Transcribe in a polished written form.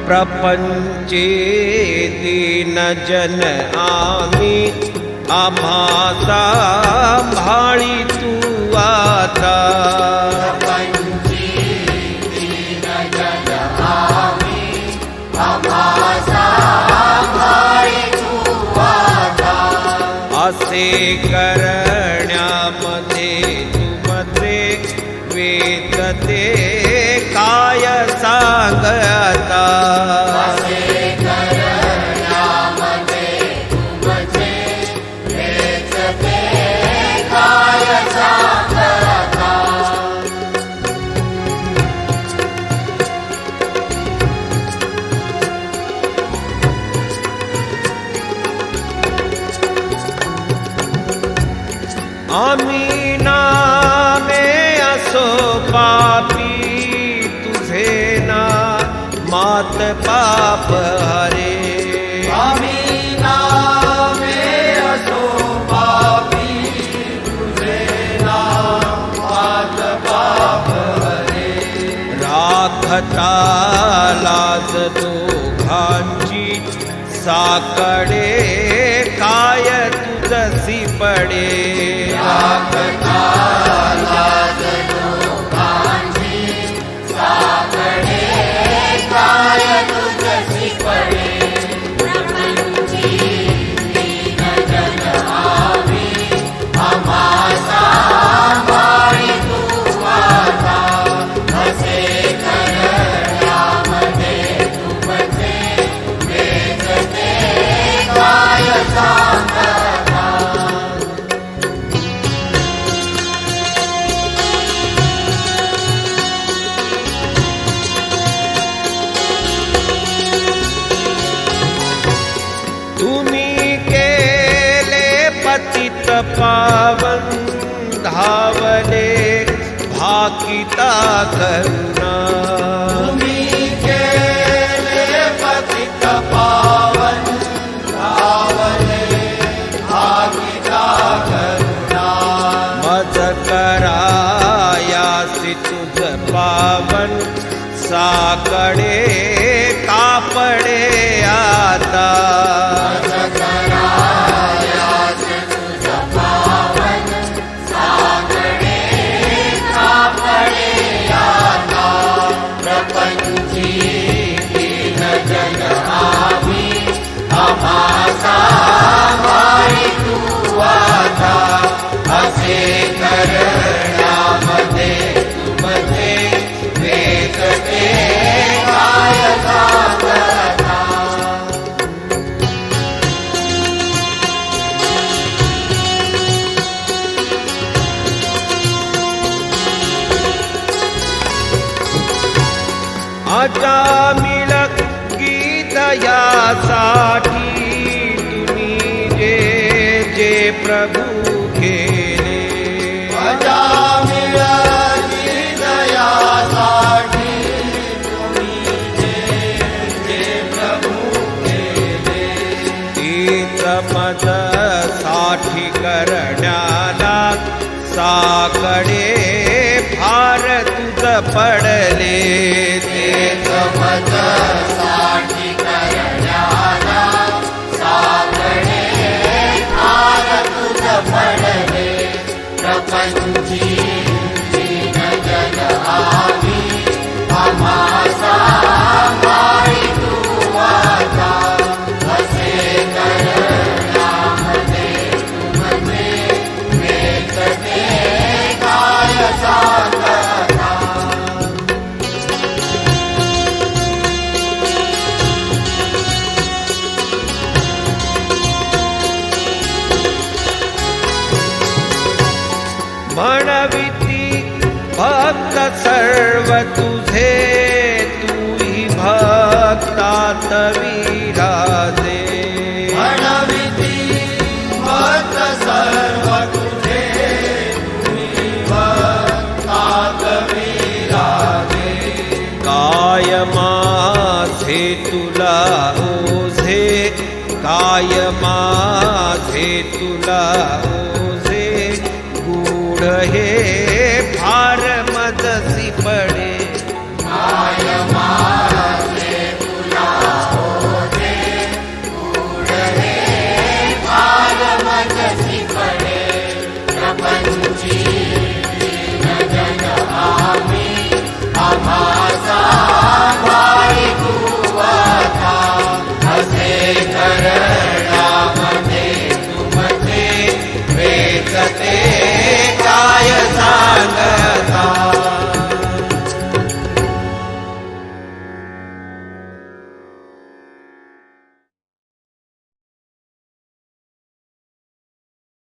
प्रपंचे दीन जन आम्ही आम्हा सांभाळी तू आता असे करण्यामध्ये तुमचे वेदते काय सांगता आम्ही नामे असो पापी तुझे ना मात पाप हरे आम्ही नामे असो पापी तुझे ना मात पाप हरे राखता लाज दोघांची साकडे काय तुझसी पडे राखता लाज दोघांची साकडे काय तुझसी पडे प्रपंची दीन जन आम्ही आम्हा सांभाळी तू आता असे करण्यामध्ये तुमचे वेदते काय सांगता तुम्ही केले पतित पावन धावले भाकिता करुणा तुम्ही केले पतित पावन धावले भाकिता करुणा मज करायासी तुझ पावन साकडे कापडे आता प्रपंची दीन जन आम्ही आम्हा सांभाळी तू आता असे करण्यामध्ये तुमचे वेदते काय सांगता अजामिळ गीत यासाठी तुम्ही जे जे प्रभू केले अजामिळ गीत यासाठी तुम्ही जे प्रभू केले तीच मज साठी करण्याला साकडे फार तुझ पडले मज साठी करण्याला साकडे फार तुझ पडले प्रपंची दीन जन आम्ही आम्हा सांभाळी तू आता असे करण्यामध्ये तुमचे वेदते काय सांगता म्हणविती भक्त सर्व तुझे तूही भक्तात विराजे म्हणविती भक्त सर्व तुझे तुम्ही भक्तात विराजे काय माझे तुला ओझे काय माझे तुला ओझे गूढ हे फार मजसी पडे काय माझे पंची